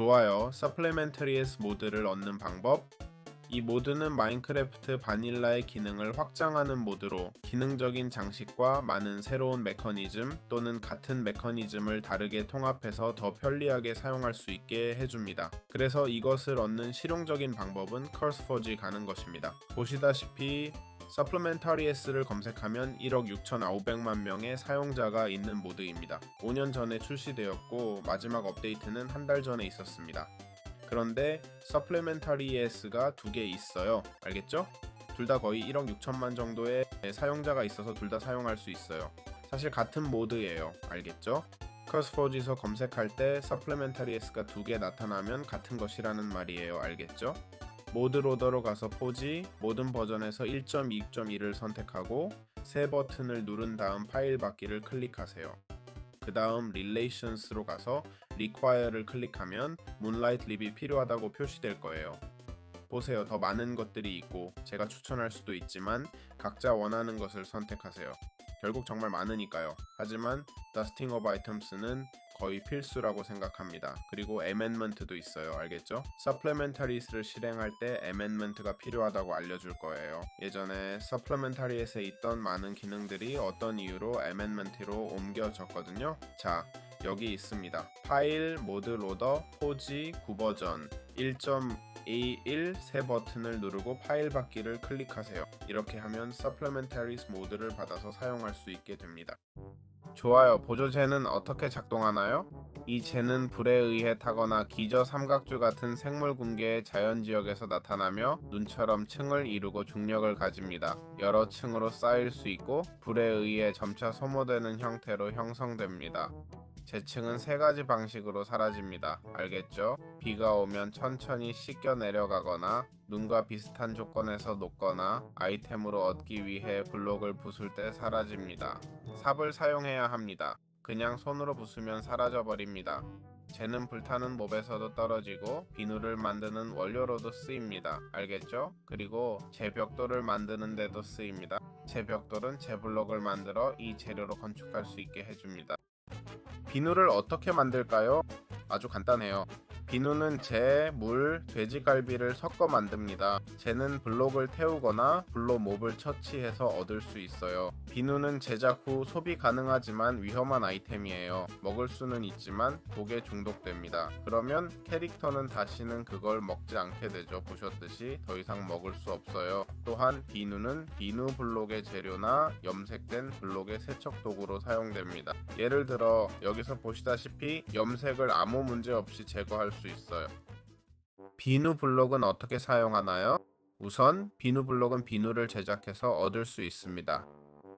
좋아요. Supplementaries 모드를 얻는 방법. 이 모드는 마인크래프트 바닐라의 기능을 확장하는 모드로 기능적인 장식과 많은 새로운 메커니즘 또는 같은 메커니즘을 다르게 통합해서 더 편리하게 사용할 수 있게 해줍니다. 그래서 이것을 얻는 실용적인 방법은 CurseForge 가는 것입니다. 보시다시피 Supplementaries를 검색하면 1억 6,500만 명의 사용자가 있는 모드입니다. 5년 전에 출시되었고 마지막 업데이트는 한 달 전에 있었습니다. 그런데 Supplementaries가 두 개 있어요. 알겠죠? 둘 다 거의 1억 6천만 정도의 사용자가 있어서 둘 다 사용할 수 있어요. 사실 같은 모드예요. 알겠죠? CurseForge에서 검색할 때 Supplementaries가 두 개 나타나면 같은 것이라는 말이에요. 알겠죠? 모드 로더로 가서 포지, 모든 버전에서 1.2.1을 선택하고 새 버튼을 누른 다음 파일 받기를 클릭하세요. 그 다음 Relations로 가서 Require를 클릭하면 Moonlight 립이 필요하다고 표시될 거예요. 보세요. 더 많은 것들이 있고 제가 추천할 수도 있지만 각자 원하는 것을 선택하세요. 결국 정말 많으니까요. 하지만 Dusting of Items는 거의 필수라고 생각합니다. 그리고 Amendment도 있어요. 알겠죠? Supplementaries를 실행할 때 Amendment가 필요하다고 알려줄 거예요. 예전에 Supplementaries에 있던 많은 기능들이 어떤 이유로 Amendment로 옮겨졌거든요. 자, 여기 있습니다. 파일, 모드 로더, 포지, 구버전, 1.21 새 버튼을 누르고 파일 받기를 클릭하세요. 이렇게 하면 Supplementaries 모드를 받아서 사용할 수 있게 됩니다. 좋아요. 보조제는 어떻게 작동하나요? 이 재는 불에 의해 타거나 기저 삼각주 같은 생물 군계의 자연 지역에서 나타나며 눈처럼 층을 이루고 중력을 가집니다. 여러 층으로 쌓일 수 있고 불에 의해 점차 소모되는 형태로 형성됩니다. 재층은 세 가지 방식으로 사라집니다. 알겠죠? 비가 오면 천천히 씻겨 내려가거나 눈과 비슷한 조건에서 녹거나 아이템으로 얻기 위해 블록을 부술 때 사라집니다. 삽을 사용해야 합니다. 그냥 손으로 부수면 사라져 버립니다. 재는 불타는 몹에서도 떨어지고 비누를 만드는 원료로도 쓰입니다. 알겠죠? 그리고 재벽돌을 만드는 데도 쓰입니다. 재벽돌은 재블록을 만들어 이 재료로 건축할 수 있게 해줍니다. 비누를 어떻게 만들까요? 아주 간단해요. 비누는 재, 물, 돼지갈비를 섞어 만듭니다. 재는 블록을 태우거나 블로 몹을 처치해서 얻을 수 있어요. 비누는 제작 후 소비 가능하지만 위험한 아이템이에요. 먹을 수는 있지만 독에 중독됩니다. 그러면 캐릭터는 다시는 그걸 먹지 않게 되죠. 보셨듯이 더 이상 먹을 수 없어요. 또한 비누는 비누 블록의 재료나 염색된 블록의 세척 도구로 사용됩니다. 예를 들어 여기서 보시다시피 염색을 아무 문제 없이 제거할 수 있어요. 비누 블록은 어떻게 사용하나요? 우선 비누 블록은 비누를 제작해서 얻을 수 있습니다.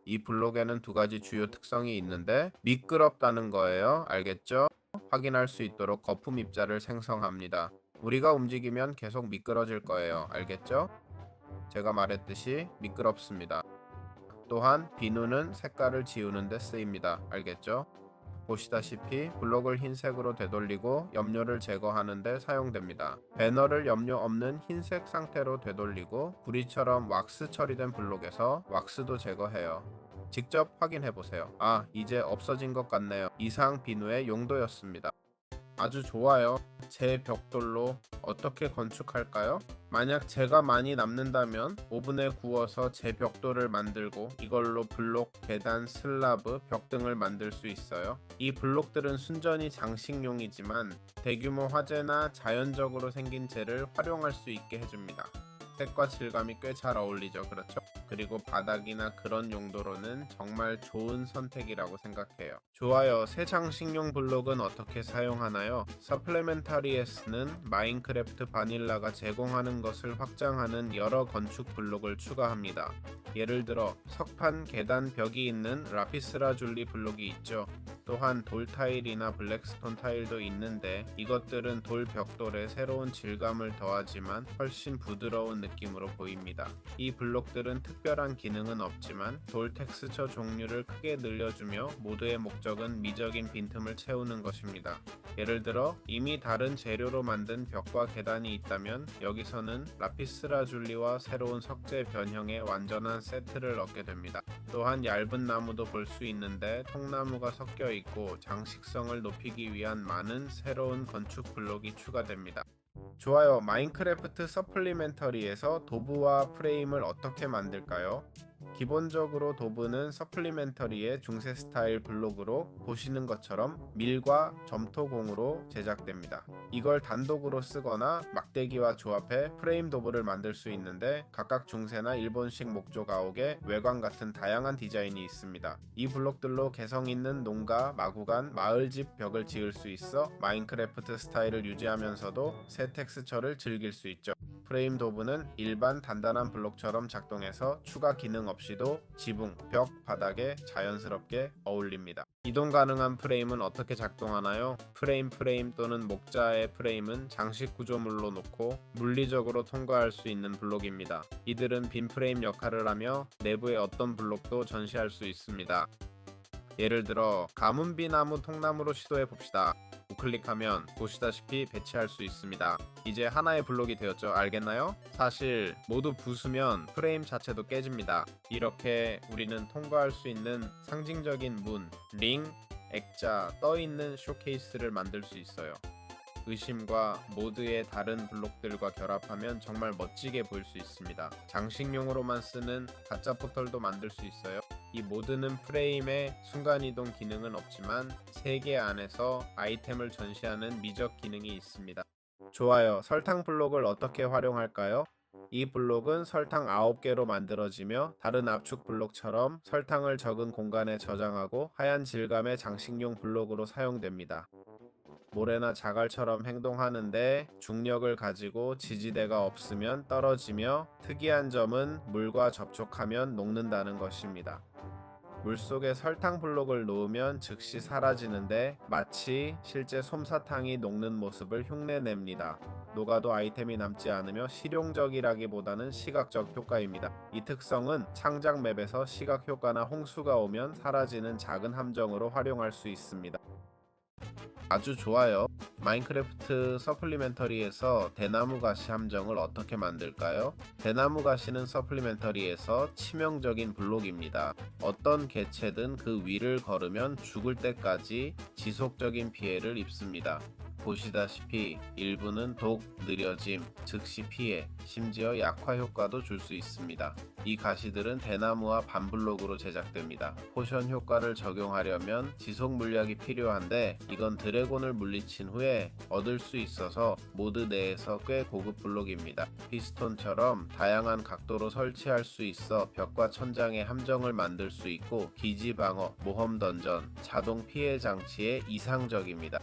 이 블록에는 두 가지 주요 특성이 있는데 미끄럽다는 거예요. 알겠죠? 확인할 수 있도록 거품 입자를 생성합니다. 우리가 움직이면 계속 미끄러질 거예요. 알겠죠? 제가 말했듯이 미끄럽습니다. 또한 비누는 색깔을 지우는 데 쓰입니다. 알겠죠? 보시다시피 블록을 흰색으로 되돌리고 염료를 제거하는 데 사용됩니다. 배너를 염료 없는 흰색 상태로 되돌리고 구리처럼 왁스 처리된 블록에서 왁스도 제거해요. 직접 확인해보세요. 아, 이제 없어진 것 같네요. 이상 비누의 용도였습니다. 아주 좋아요. 재 벽돌로 어떻게 건축할까요? 만약 재가 많이 남는다면 오븐에 구워서 재 벽돌을 만들고 이걸로 블록, 계단, 슬라브, 벽 등을 만들 수 있어요. 이 블록들은 순전히 장식용이지만 대규모 화재나 자연적으로 생긴 재를 활용할 수 있게 해줍니다. 색과 질감이 꽤 잘 어울리죠. 그렇죠? 그리고 바닥이나 그런 용도로는 정말 좋은 선택이라고 생각해요. 좋아요. 새 장식용 블록은 어떻게 사용하나요? Supplementaries는 마인크래프트 바닐라가 제공하는 것을 확장하는 여러 건축 블록을 추가합니다. 예를 들어 석판, 계단, 벽이 있는 라피스라줄리 블록이 있죠. 또한 돌 타일이나 블랙스톤 타일도 있는데 이것들은 돌 벽돌에 새로운 질감을 더하지만 훨씬 부드러운 느낌으로 보입니다. 이 블록들은 특별한 기능은 없지만 돌 텍스처 종류를 크게 늘려주며 모드의 목적은 미적인 빈틈을 채우는 것입니다. 예를 들어 이미 다른 재료로 만든 벽과 계단이 있다면 여기서는 라피스라줄리와 새로운 석재 변형의 완전한 세트를 얻게 됩니다. 또한 얇은 나무도 볼 수 있는데 통나무가 섞여 있고 장식성을 높이기 위한 많은 새로운 건축 블록이 추가됩니다. 좋아요. 마인크래프트 서플리멘터리에서 도브와 프레임을 어떻게 만들까요? 기본적으로 도브는 서플리멘터리의 중세 스타일 블록으로 보시는 것처럼 밀과 점토공으로 제작됩니다. 이걸 단독으로 쓰거나 막대기와 조합해 프레임 도브를 만들 수 있는데 각각 중세나 일본식 목조 가옥의 외관 같은 다양한 디자인이 있습니다. 이 블록들로 개성 있는 농가, 마구간, 마을집 벽을 지을 수 있어 마인크래프트 스타일을 유지하면서도 새 텍스처를 즐길 수 있죠. 프레임 도브는 일반 단단한 블록처럼 작동해서 추가 기능 없이도 지붕, 벽, 바닥에 자연스럽게 어울립니다. 이동 가능한 프레임은 어떻게 작동하나요? 프레임 또는 목자의 프레임은 장식 구조물로 놓고 물리적으로 통과할 수 있는 블록입니다. 이들은 빈 프레임 역할을 하며 내부의 어떤 블록도 전시할 수 있습니다. 예를 들어 가문비나무 통나무로 시도해 봅시다. 우클릭하면 보시다시피 배치할 수 있습니다. 이제 하나의 블록이 되었죠. 알겠나요? 사실 모두 부수면 프레임 자체도 깨집니다. 이렇게 우리는 통과할 수 있는 상징적인 문, 링, 액자, 떠있는 쇼케이스를 만들 수 있어요. 의심과 모드의 다른 블록들과 결합하면 정말 멋지게 보일 수 있습니다. 장식용으로만 쓰는 가짜 포털도 만들 수 있어요. 이 모드는 프레임에 순간이동 기능은 없지만 세계 안에서 아이템을 전시하는 미적 기능이 있습니다. 좋아요. 설탕 블록을 어떻게 활용할까요? 이 블록은 설탕 9개로 만들어지며 다른 압축 블록처럼 설탕을 적은 공간에 저장하고 하얀 질감의 장식용 블록으로 사용됩니다. 모래나 자갈처럼 행동하는데 중력을 가지고 지지대가 없으면 떨어지며 특이한 점은 물과 접촉하면 녹는다는 것입니다. 물속에 설탕 블록을 놓으면 즉시 사라지는데 마치 실제 솜사탕이 녹는 모습을 흉내냅니다. 녹아도 아이템이 남지 않으며 실용적이라기보다는 시각적 효과입니다. 이 특성은 창작 맵에서 시각 효과나 홍수가 오면 사라지는 작은 함정으로 활용할 수 있습니다. 아주 좋아요. 마인크래프트 서플리멘터리에서 대나무 가시 함정을 어떻게 만들까요? 대나무 가시는 서플리멘터리에서 치명적인 블록입니다. 어떤 개체든 그 위를 걸으면 죽을 때까지 지속적인 피해를 입습니다. 보시다시피 일부는 독, 느려짐, 즉시 피해, 심지어 약화 효과도 줄 수 있습니다. 이 가시들은 대나무와 반블록으로 제작됩니다. 포션 효과를 적용하려면 지속 물약이 필요한데 이건 드래곤을 물리친 후에 얻을 수 있어서 모드 내에서 꽤 고급 블록입니다. 피스톤처럼 다양한 각도로 설치할 수 있어 벽과 천장에 함정을 만들 수 있고 기지 방어, 모험 던전, 자동 피해 장치에 이상적입니다.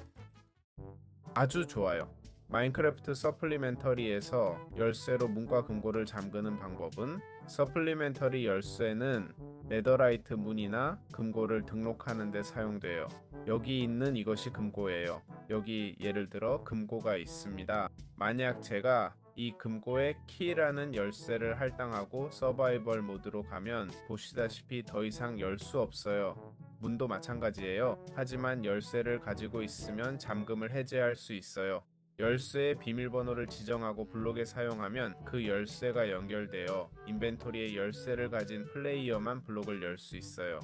아주 좋아요. 마인크래프트 서플리멘터리에서 열쇠로 문과 금고를 잠그는 방법은 서플리멘터리 열쇠는 네더라이트 문이나 금고를 등록하는 데 사용돼요. 여기 있는 이것이 금고예요. 여기 예를 들어 금고가 있습니다. 만약 제가 이 금고에 키라는 열쇠를 할당하고 서바이벌 모드로 가면 보시다시피 더 이상 열 수 없어요. 문도 마찬가지예요. 하지만 열쇠를 가지고 있으면 잠금을 해제할 수 있어요. 열쇠의 비밀번호를 지정하고 블록에 사용하면 그 열쇠가 연결되어 인벤토리에 열쇠를 가진 플레이어만 블록을 열 수 있어요.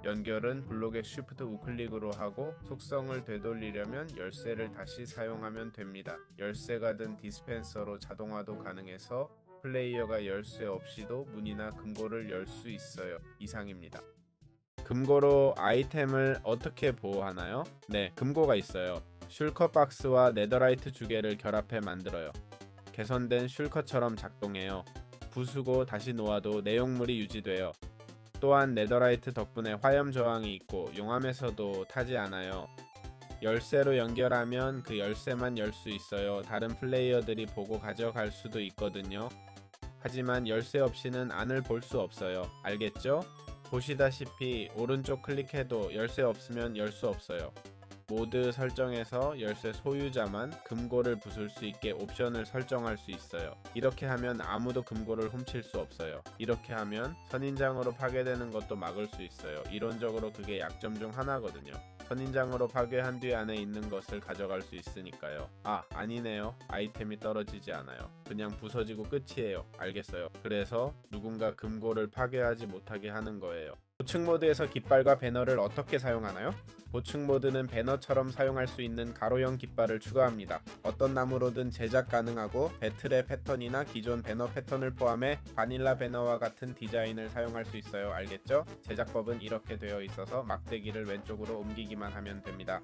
연결은 블록의 Shift 우클릭으로 하고 속성을 되돌리려면 열쇠를 다시 사용하면 됩니다. 열쇠가 든 디스펜서로 자동화도 가능해서 플레이어가 열쇠 없이도 문이나 금고를 열 수 있어요. 이상입니다. 금고로 아이템을 어떻게 보호하나요? 네, 금고가 있어요. 슐커 박스와 네더라이트 주개를 결합해 만들어요. 개선된 슐커처럼 작동해요. 부수고 다시 놓아도 내용물이 유지돼요. 또한 네더라이트 덕분에 화염 저항이 있고 용암에서도 타지 않아요. 열쇠로 연결하면 그 열쇠만 열 수 있어요. 다른 플레이어들이 보고 가져갈 수도 있거든요. 하지만 열쇠 없이는 안을 볼 수 없어요. 알겠죠? 보시다시피 오른쪽 클릭해도 열쇠 없으면 열 수 없어요. 모드 설정에서 열쇠 소유자만 금고를 부술 수 있게 옵션을 설정할 수 있어요. 이렇게 하면 아무도 금고를 훔칠 수 없어요. 이렇게 하면 선인장으로 파괴되는 것도 막을 수 있어요. 이론적으로 그게 약점 중 하나거든요. 선인장으로 파괴한 뒤 안에 있는 것을 가져갈 수 있으니까요. 아니네요. 아이템이 떨어지지 않아요. 그냥 부서지고 끝이에요. 알겠어요. 그래서 누군가 금고를 파괴하지 못하게 하는 거예요. 보충 모드에서 깃발과 배너를 어떻게 사용하나요? 보충 모드는 배너처럼 사용할 수 있는 가로형 깃발을 추가합니다. 어떤 나무로든 제작 가능하고 배틀의 패턴이나 기존 배너 패턴을 포함해 바닐라 배너와 같은 디자인을 사용할 수 있어요. 알겠죠? 제작법은 이렇게 되어 있어서 막대기를 왼쪽으로 옮기기만 하면 됩니다.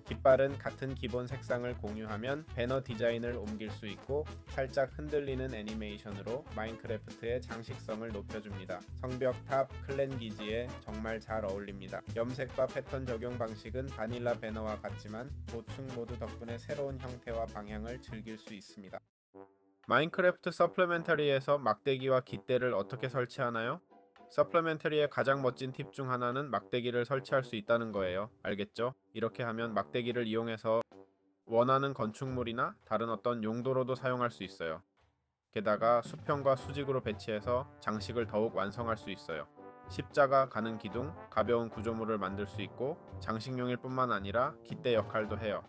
깃발은 같은 기본 색상을 공유하면 배너 디자인을 옮길 수 있고 살짝 흔들리는 애니메이션으로 마인크래프트의 장식성을 높여줍니다. 성벽, 탑, 클랜 기지에 정말 잘 어울립니다. 염색과 패턴 적용 방식은 바닐라 배너와 같지만 보충 모드 덕분에 새로운 형태와 방향을 즐길 수 있습니다. 마인크래프트 서플리멘터리에서 막대기와 깃대를 어떻게 설치하나요? 서플리멘터리의 가장 멋진 팁 중 하나는 막대기를 설치할 수 있다는 거예요. 알겠죠? 이렇게 하면 막대기를 이용해서 원하는 건축물이나 다른 어떤 용도로도 사용할 수 있어요. 게다가 수평과 수직으로 배치해서 장식을 더욱 완성할 수 있어요. 십자가, 가는 기둥, 가벼운 구조물을 만들 수 있고 장식용일 뿐만 아니라 깃대 역할도 해요.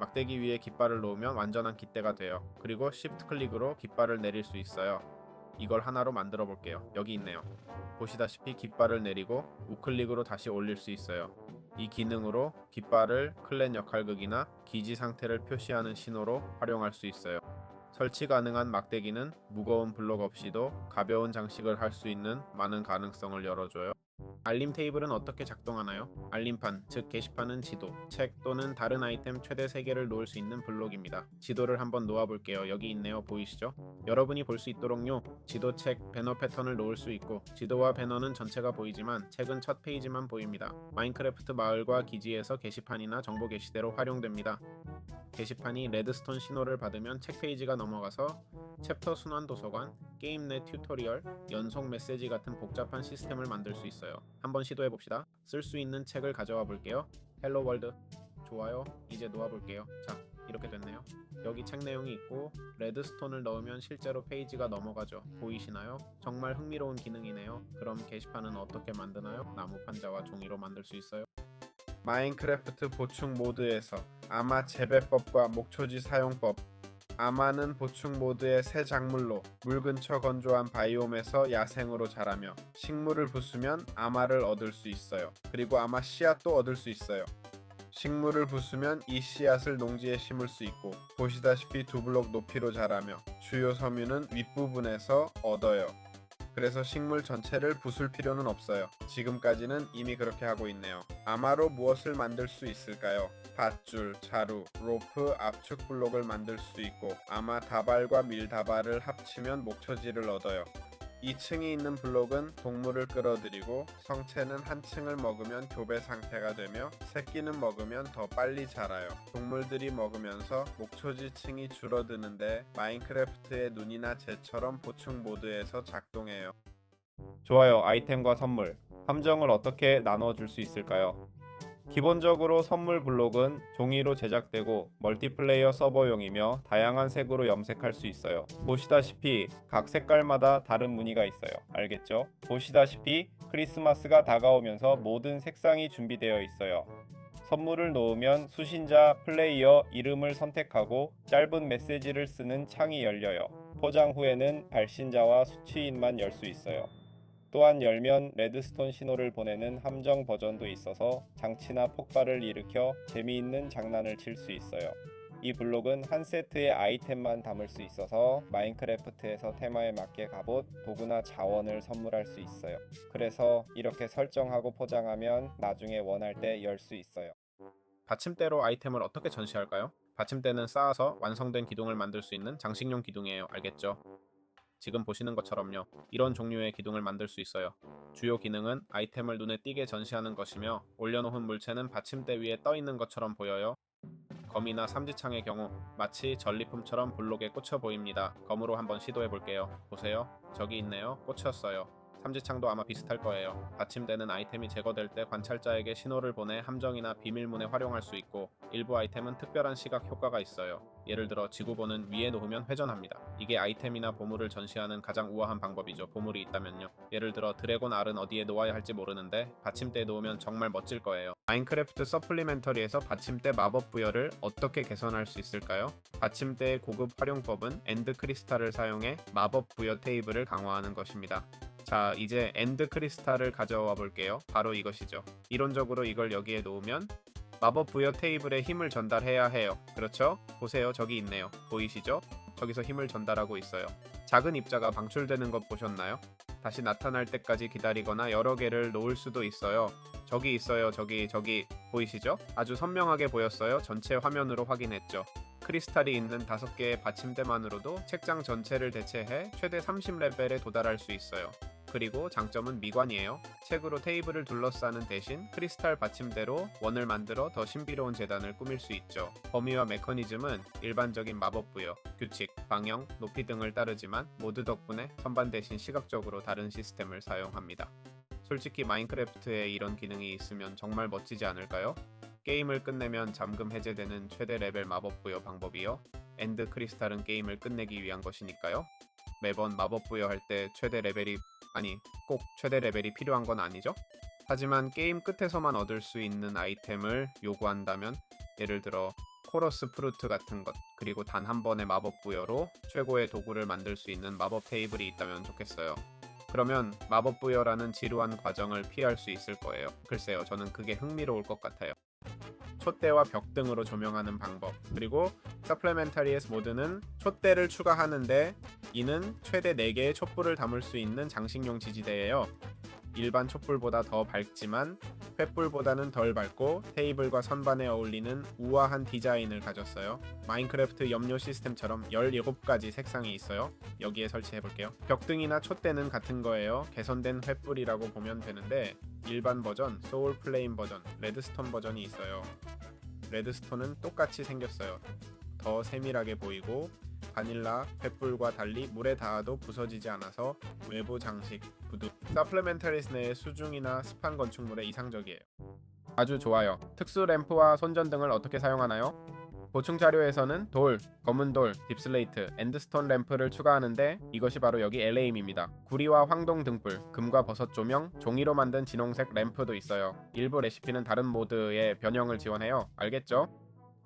막대기 위에 깃발을 놓으면 완전한 깃대가 돼요. 그리고 Shift 클릭으로 깃발을 내릴 수 있어요. 이걸 하나로 만들어 볼게요. 여기 있네요. 보시다시피 깃발을 내리고 우클릭으로 다시 올릴 수 있어요. 이 기능으로 깃발을 클랜 역할극이나 기지 상태를 표시하는 신호로 활용할 수 있어요. 설치 가능한 막대기는 무거운 블록 없이도 가벼운 장식을 할 수 있는 많은 가능성을 열어줘요. 알림 테이블은 어떻게 작동하나요? 알림판, 즉 게시판은 지도, 책 또는 다른 아이템 최대 3개를 놓을 수 있는 블록입니다. 지도를 한번 놓아볼게요. 여기 있네요. 보이시죠? 여러분이 볼 수 있도록요. 지도, 책, 배너 패턴을 놓을 수 있고 지도와 배너는 전체가 보이지만 책은 첫 페이지만 보입니다. 마인크래프트 마을과 기지에서 게시판이나 정보 게시대로 활용됩니다. 게시판이 레드스톤 신호를 받으면 책 페이지가 넘어가서 챕터 순환 도서관, 게임 내 튜토리얼, 연속 메시지 같은 복잡한 시스템을 만들 수 있어요. 한번 시도해 봅시다. 쓸 수 있는 책을 가져와 볼게요. 헬로 월드. 좋아요. 이제 놓아 볼게요. 자, 이렇게 됐네요. 여기 책 내용이 있고 레드스톤을 넣으면 실제로 페이지가 넘어가죠. 보이시나요? 정말 흥미로운 기능이네요. 그럼 게시판은 어떻게 만드나요? 나무 판자와 종이로 만들 수 있어요. 마인크래프트 보충 모드에서 아마 재배법과 목초지 사용법. 아마는 보충 모드의 새 작물로 물 근처 건조한 바이옴에서 야생으로 자라며 식물을 부수면 아마를 얻을 수 있어요. 그리고 아마 씨앗도 얻을 수 있어요. 식물을 부수면 이 씨앗을 농지에 심을 수 있고 보시다시피 2블록 높이로 자라며 주요 섬유는 윗부분에서 얻어요. 그래서 식물 전체를 부술 필요는 없어요. 지금까지는 이미 그렇게 하고 있네요. 아마로 무엇을 만들 수 있을까요? 밧줄, 자루, 로프, 압축 블록을 만들 수 있고 아마 다발과 밀다발을 합치면 목초지를 얻어요. 2층이 있는 블록은 동물을 끌어들이고 성체는 한 층을 먹으면 교배 상태가 되며 새끼는 먹으면 더 빨리 자라요. 동물들이 먹으면서 목초지 층이 줄어드는데 마인크래프트의 눈이나 쟤처럼 보충 모드에서 작동해요. 좋아요. 아이템과 선물. 함정을 어떻게 나눠줄 수 있을까요? 기본적으로 선물 블록은 종이로 제작되고 멀티플레이어 서버용이며 다양한 색으로 염색할 수 있어요. 보시다시피 각 색깔마다 다른 무늬가 있어요. 알겠죠? 보시다시피 크리스마스가 다가오면서 모든 색상이 준비되어 있어요. 선물을 놓으면 수신자, 플레이어, 이름을 선택하고 짧은 메시지를 쓰는 창이 열려요. 포장 후에는 발신자와 수취인만 열 수 있어요. 또한 열면 레드스톤 신호를 보내는 함정 버전도 있어서 장치나 폭발을 일으켜 재미있는 장난을 칠 수 있어요. 이 블록은 한 세트의 아이템만 담을 수 있어서 마인크래프트에서 테마에 맞게 갑옷, 도구나 자원을 선물할 수 있어요. 그래서 이렇게 설정하고 포장하면 나중에 원할 때 열 수 있어요. 받침대로 아이템을 어떻게 전시할까요? 받침대는 쌓아서 완성된 기둥을 만들 수 있는 장식용 기둥이에요. 알겠죠? 지금 보시는 것처럼요. 이런 종류의 기둥을 만들 수 있어요. 주요 기능은 아이템을 눈에 띄게 전시하는 것이며 올려놓은 물체는 받침대 위에 떠 있는 것처럼 보여요. 검이나 삼지창의 경우 마치 전리품처럼 블록에 꽂혀 보입니다. 검으로 한번 시도해 볼게요. 보세요. 저기 있네요. 꽂혔어요. 삼지창도 아마 비슷할 거예요. 받침되는 아이템이 제거될 때 관찰자에게 신호를 보내 함정이나 비밀문에 활용할 수 있고, 일부 아이템은 특별한 시각 효과가 있어요. 예를 들어 지구본은 위에 놓으면 회전합니다. 이게 아이템이나 보물을 전시하는 가장 우아한 방법이죠. 보물이 있다면요. 예를 들어 드래곤 알은 어디에 놓아야 할지 모르는데 받침대에 놓으면 정말 멋질 거예요. 마인크래프트 서플리멘터리에서 받침대 마법 부여를 어떻게 개선할 수 있을까요? 받침대의 고급 활용법은 엔드 크리스탈을 사용해 마법 부여 테이블을 강화하는 것입니다. 자, 이제 엔드 크리스탈을 가져와 볼게요. 바로 이것이죠. 이론적으로 이걸 여기에 놓으면 마법 부여 테이블에 힘을 전달해야 해요. 그렇죠? 보세요. 저기 있네요. 보이시죠? 저기서 힘을 전달하고 있어요. 작은 입자가 방출되는 것 보셨나요? 다시 나타날 때까지 기다리거나 여러 개를 놓을 수도 있어요. 저기 있어요. 저기 보이시죠? 아주 선명하게 보였어요. 전체 화면으로 확인했죠. 크리스탈이 있는 5개의 받침대만으로도 책장 전체를 대체해 최대 30레벨에 도달할 수 있어요. 그리고 장점은 미관이에요. 책으로 테이블을 둘러싸는 대신 크리스탈 받침대로 원을 만들어 더 신비로운 재단을 꾸밀 수 있죠. 범위와 메커니즘은 일반적인 마법 부여, 규칙, 방형, 높이 등을 따르지만 모드 덕분에 선반 대신 시각적으로 다른 시스템을 사용합니다. 솔직히 마인크래프트에 이런 기능이 있으면 정말 멋지지 않을까요? 게임을 끝내면 잠금 해제되는 최대 레벨 마법 부여 방법이요. 엔드 크리스탈은 게임을 끝내기 위한 것이니까요. 매번 마법 부여할 때 꼭 최대 레벨이 필요한 건 아니죠? 하지만 게임 끝에서만 얻을 수 있는 아이템을 요구한다면, 예를 들어 코러스 프루트 같은 것, 그리고 단 한 번의 마법 부여로 최고의 도구를 만들 수 있는 마법 테이블이 있다면 좋겠어요. 그러면 마법 부여라는 지루한 과정을 피할 수 있을 거예요. 글쎄요, 저는 그게 흥미로울 것 같아요. 촛대와 벽 등으로 조명하는 방법, 그리고 서플리멘터리에스 모드는 촛대를 추가하는데, 이는 최대 4개의 촛불을 담을 수 있는 장식용 지지대예요. 일반 촛불보다 더 밝지만 횃불보다는 덜 밝고 테이블과 선반에 어울리는 우아한 디자인을 가졌어요. 마인크래프트 염료 시스템처럼 17가지 색상이 있어요. 여기에 설치해 볼게요. 벽등이나 촛대는 같은 거예요. 개선된 횃불이라고 보면 되는데, 일반 버전, 소울 플레임 버전, 레드스톤 버전이 있어요. 레드스톤은 똑같이 생겼어요. 더 세밀하게 보이고 바닐라 횃불과 달리 물에 닿아도 부서지지 않아서 외부 장식, 구두, 서플리멘터리스 내의 수중이나 습한 건축물에 이상적이에요. 아주 좋아요. 특수 램프와 손전등을 어떻게 사용하나요? 보충 자료에서는 돌, 검은 돌, 딥슬레이트, 엔드스톤 램프를 추가하는데, 이것이 바로 여기 LA임입니다. 구리와 황동 등불, 금과 버섯 조명, 종이로 만든 진홍색 램프도 있어요. 일부 레시피는 다른 모드의 변형을 지원해요. 알겠죠?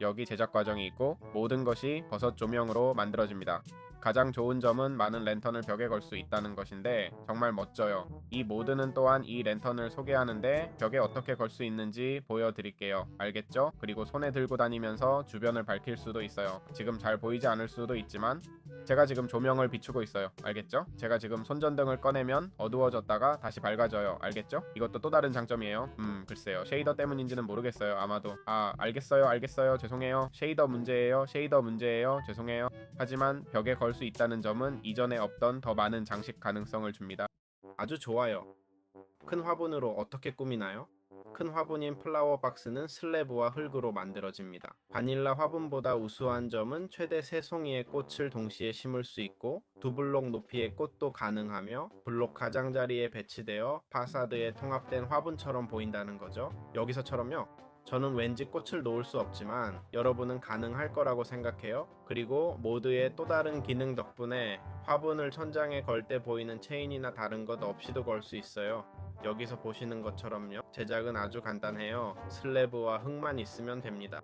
여기 제작 과정이 있고 모든 것이 버섯 조명으로 만들어집니다. 가장 좋은 점은 많은 랜턴을 벽에 걸 수 있다는 것인데 정말 멋져요. 이 모드는 또한 이 랜턴을 소개하는데 벽에 어떻게 걸 수 있는지 보여드릴게요. 알겠죠? 그리고 손에 들고 다니면서 주변을 밝힐 수도 있어요. 지금 잘 보이지 않을 수도 있지만 제가 지금 조명을 비추고 있어요. 알겠죠? 제가 지금 손전등을 꺼내면 어두워졌다가 다시 밝아져요. 알겠죠? 이것도 또 다른 장점이에요. 글쎄요. 쉐이더 때문인지는 모르겠어요. 아마도. 알겠어요. 죄송해요. 쉐이더 문제예요. 죄송해요. 하지만 벽에 걸 수 있다는 점은 이전에 없던 더 많은 장식 가능성을 줍니다. 아주 좋아요. 큰 화분으로 어떻게 꾸미나요? 큰 화분인 플라워 박스는 슬래브와 흙으로 만들어집니다. 바닐라 화분보다 우수한 점은 최대 3송이의 꽃을 동시에 심을 수 있고 2블록 높이의 꽃도 가능하며 블록 가장자리에 배치되어 파사드에 통합된 화분처럼 보인다는 거죠. 여기서처럼요. 저는 왠지 꽃을 놓을 수 없지만 여러분은 가능할 거라고 생각해요. 그리고 모드의 또 다른 기능 덕분에 화분을 천장에 걸 때 보이는 체인이나 다른 것 없이도 걸 수 있어요. 여기서 보시는 것처럼요. 제작은 아주 간단해요. 슬래브와 흙만 있으면 됩니다.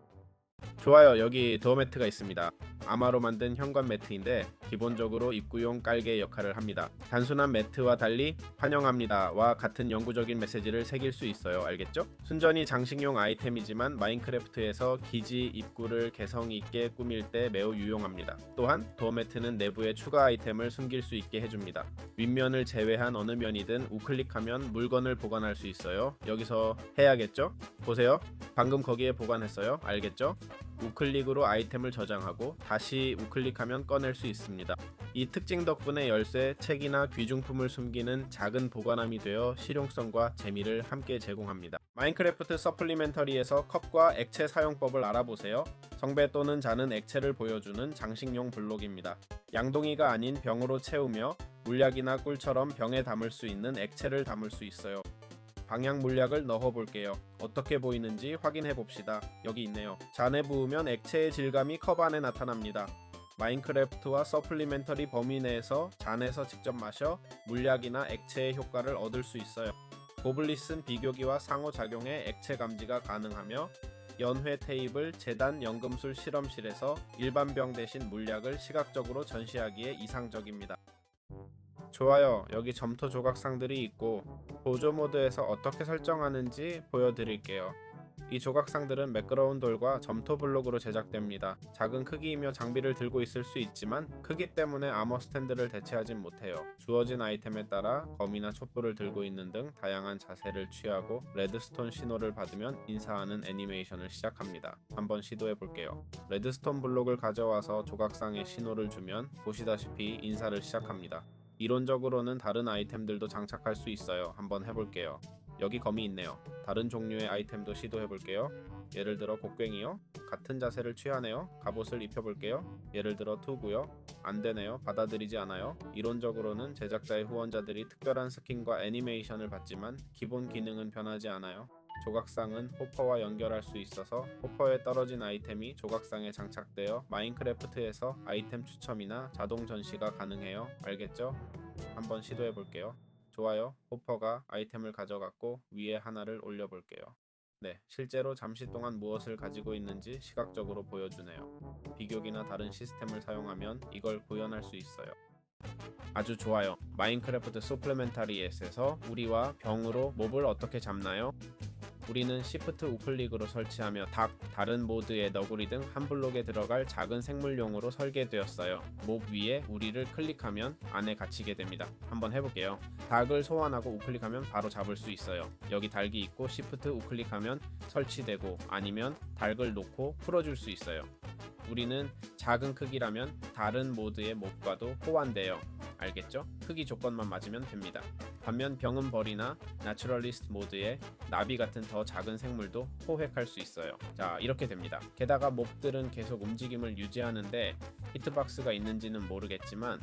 좋아요. 여기 도어 매트가 있습니다. 아마로 만든 현관 매트인데 기본적으로 입구용 깔개 역할을 합니다. 단순한 매트와 달리 환영합니다와 같은 영구적인 메시지를 새길 수 있어요. 알겠죠? 순전히 장식용 아이템이지만 마인크래프트에서 기지 입구를 개성 있게 꾸밀 때 매우 유용합니다. 또한 도어 매트는 내부에 추가 아이템을 숨길 수 있게 해줍니다. 윗면을 제외한 어느 면이든 우클릭하면 물건을 보관할 수 있어요. 여기서 해야겠죠? 보세요. 방금 거기에 보관했어요. 알겠죠? 우클릭으로 아이템을 저장하고 다시 우클릭하면 꺼낼 수 있습니다. 이 특징 덕분에 열쇠, 책이나 귀중품을 숨기는 작은 보관함이 되어 실용성과 재미를 함께 제공합니다. 마인크래프트 서플리멘터리에서 컵과 액체 사용법을 알아보세요. 성배 또는 자는 액체를 보여주는 장식용 블록입니다. 양동이가 아닌 병으로 채우며 물약이나 꿀처럼 병에 담을 수 있는 액체를 담을 수 있어요. 방향 물약을 넣어볼게요. 어떻게 보이는지 확인해봅시다. 여기 있네요. 잔에 부으면 액체의 질감이 컵 안에 나타납니다. 마인크래프트와 서플리멘터리 범위 내에서 잔에서 직접 마셔 물약이나 액체의 효과를 얻을 수 있어요. 고블리슨 비교기와 상호작용해 액체 감지가 가능하며 연회 테이블 재단 연금술 실험실에서 일반 병 대신 물약을 시각적으로 전시하기에 이상적입니다. 좋아요. 여기 점토 조각상들이 있고 보조 모드에서 어떻게 설정하는지 보여드릴게요. 이 조각상들은 매끄러운 돌과 점토 블록으로 제작됩니다. 작은 크기이며 장비를 들고 있을 수 있지만 크기 때문에 아머 스탠드를 대체하진 못해요. 주어진 아이템에 따라 검이나 촛불을 들고 있는 등 다양한 자세를 취하고 레드스톤 신호를 받으면 인사하는 애니메이션을 시작합니다. 한번 시도해 볼게요. 레드스톤 블록을 가져와서 조각상에 신호를 주면 보시다시피 인사를 시작합니다. 이론적으로는 다른 아이템들도 장착할 수 있어요. 한번 해볼게요. 여기 검이 있네요. 다른 종류의 아이템도 시도해볼게요. 예를 들어 곡괭이요. 같은 자세를 취하네요. 갑옷을 입혀볼게요. 예를 들어 투구요. 안되네요. 받아들이지 않아요. 이론적으로는 제작자의 후원자들이 특별한 스킨과 애니메이션을 받지만 기본 기능은 변하지 않아요. 조각상은 호퍼와 연결할 수 있어서 호퍼에 떨어진 아이템이 조각상에 장착되어 마인크래프트에서 아이템 추첨이나 자동 전시가 가능해요. 알겠죠? 한번 시도해 볼게요. 좋아요. 호퍼가 아이템을 가져갔고 위에 하나를 올려볼게요. 네, 실제로 잠시 동안 무엇을 가지고 있는지 시각적으로 보여주네요. 비교기나 다른 시스템을 사용하면 이걸 구현할 수 있어요. 아주 좋아요. 마인크래프트 서플리멘터리에서 우리와 병으로 몹을 어떻게 잡나요? 우리는 시프트 우클릭으로 설치하며 다른 모드의 너구리 등 한 블록에 들어갈 작은 생물용으로 설계되었어요. 몹 위에 우리를 클릭하면 안에 갇히게 됩니다. 한번 해볼게요. 닭을 소환하고 우클릭하면 바로 잡을 수 있어요. 여기 닭이 있고 시프트 우클릭하면 설치되고 아니면 닭을 놓고 풀어줄 수 있어요. 우리는 작은 크기라면 다른 모드의 몹과도 호환돼요. 알겠죠? 크기 조건만 맞으면 됩니다. 반면 병은 벌이나 내추럴리스트 모드의 나비 같은 더 작은 생물도 포획할 수 있어요. 자, 이렇게 됩니다. 게다가 몹들은 계속 움직임을 유지하는데 히트박스가 있는지는 모르겠지만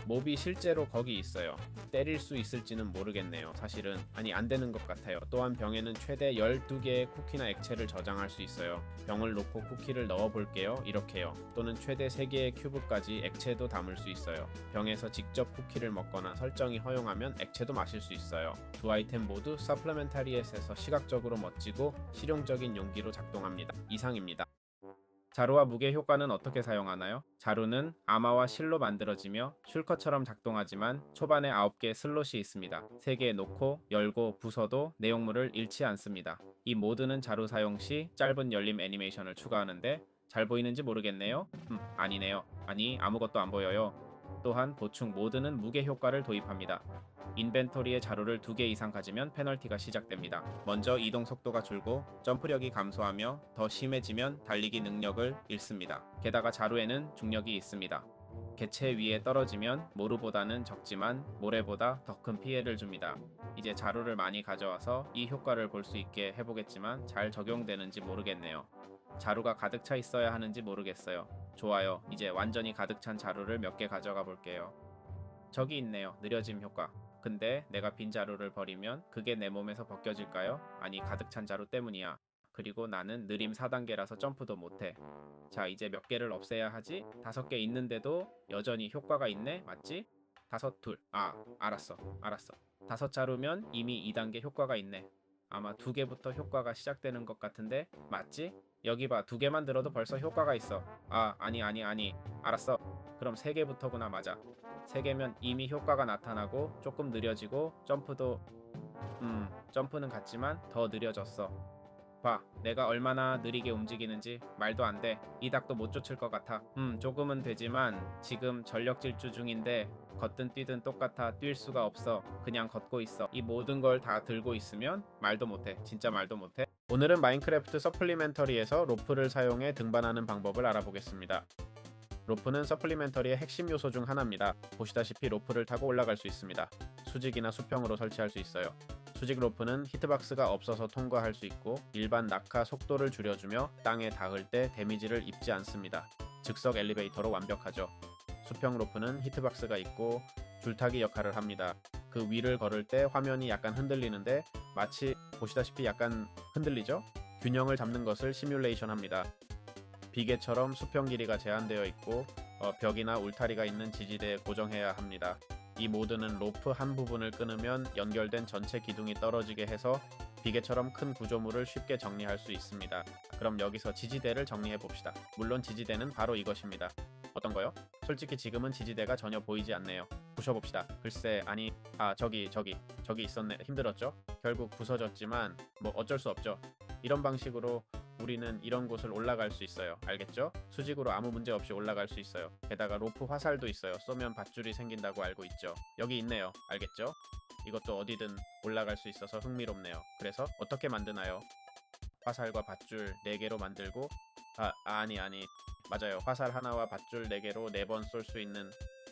몹이 실제로 거기 있어요. 때릴 수 있을지는 모르겠네요. 사실은 안 되는 것 같아요. 또한 병에는 최대 12개의 쿠키나 액체를 저장할 수 있어요. 병을 놓고 쿠키를 넣어 볼게요. 이렇게요. 또는 최대 3개의 큐브까지 액체도 담을 수 있어요. 병에서 직접 쿠키를 먹거나 설정이 허용하면 액체도 마실 수 있어요. 두 아이템 모두 서플리멘터리에서 시각적으로 멋지고 실용적인 용기로 작동합니다. 이상입니다. 자루와 무게 효과는 어떻게 사용하나요? 자루는 아마와 실로 만들어지며 슐커처럼 작동하지만 초반에 9개의 슬롯이 있습니다. 3개 놓고 열고 부숴도 내용물을 잃지 않습니다. 이 모드는 자루 사용 시 짧은 열림 애니메이션을 추가하는데 잘 보이는지 모르겠네요. 아니네요. 아무것도 안 보여요. 또한 보충 모드는 무게 효과를 도입합니다. 인벤토리에 자루를 2개 이상 가지면 페널티가 시작됩니다. 먼저 이동 속도가 줄고 점프력이 감소하며 더 심해지면 달리기 능력을 잃습니다. 게다가 자루에는 중력이 있습니다. 개체 위에 떨어지면 모루보다는 적지만 모래보다 더 큰 피해를 줍니다. 이제 자루를 많이 가져와서 이 효과를 볼 수 있게 해보겠지만 잘 적용되는지 모르겠네요. 자루가 가득 차 있어야 하는지 모르겠어요. 좋아요. 이제 완전히 가득 찬 자루를 몇 개 가져가 볼게요. 저기 있네요. 느려짐 효과. 근데 내가 빈 자루를 버리면 그게 내 몸에서 벗겨질까요? 가득 찬 자루 때문이야. 그리고 나는 느림 4단계라서 점프도 못해. 자, 이제 몇 개를 없애야 하지? 5개 있는데도 여전히 효과가 있네? 맞지? 5, 알았어. 5자루면 이미 2단계 효과가 있네. 아마 2개부터 효과가 시작되는 것 같은데 맞지? 여기 봐. 2개만 들어도 벌써 효과가 있어. 아니. 알았어. 그럼 3개부터구나. 맞아. 3개면 이미 효과가 나타나고 조금 느려지고 점프는 같지만 더 느려졌어. 봐, 내가 얼마나 느리게 움직이는지. 말도 안 돼. 이 닭도 못 쫓을 것 같아. 조금은 되지만 지금 전력 질주 중인데 걷든 뛰든 똑같아. 뛸 수가 없어. 그냥 걷고 있어. 이 모든 걸 다 들고 있으면 말도 못해. 진짜 말도 못해. 오늘은 마인크래프트 서플리멘터리에서 로프를 사용해 등반하는 방법을 알아보겠습니다. 로프는 서플리멘터리의 핵심 요소 중 하나입니다. 보시다시피 로프를 타고 올라갈 수 있습니다. 수직이나 수평으로 설치할 수 있어요. 수직 로프는 히트박스가 없어서 통과할 수 있고 일반 낙하 속도를 줄여주며 땅에 닿을 때 데미지를 입지 않습니다. 즉석 엘리베이터로 완벽하죠. 수평 로프는 히트박스가 있고 줄타기 역할을 합니다. 그 위를 걸을 때 화면이 약간 흔들리는데 마치 보시다시피 약간 흔들리죠? 균형을 잡는 것을 시뮬레이션 합니다. 비계처럼 수평 길이가 제한되어 있고 벽이나 울타리가 있는 지지대에 고정해야 합니다. 이 모드는 로프 한 부분을 끊으면 연결된 전체 기둥이 떨어지게 해서 비계처럼 큰 구조물을 쉽게 정리할 수 있습니다. 그럼 여기서 지지대를 정리해 봅시다. 물론 지지대는 바로 이것입니다. 어떤 거요? 솔직히 지금은 지지대가 전혀 보이지 않네요. 부셔봅시다. 글쎄, 아니, 저기 있었네. 힘들었죠? 결국 부서졌지만 뭐 어쩔 수 없죠. 이런 방식으로 우리는 이런 곳을 올라갈 수 있어요. 알겠죠? 수직으로 아무 문제 없이 올라갈 수 있어요. 게다가 로프 화살도 있어요. 쏘면 밧줄이 생긴다고 알고 있죠. 여기 있네요. 알겠죠? 이것도 어디든 올라갈 수 있어서 흥미롭네요. 그래서 어떻게 만드나요? 화살과 밧줄 4개로 만들고 아니 맞아요. 화살 하나와 밧줄 4개로 4번 쏠 수 있는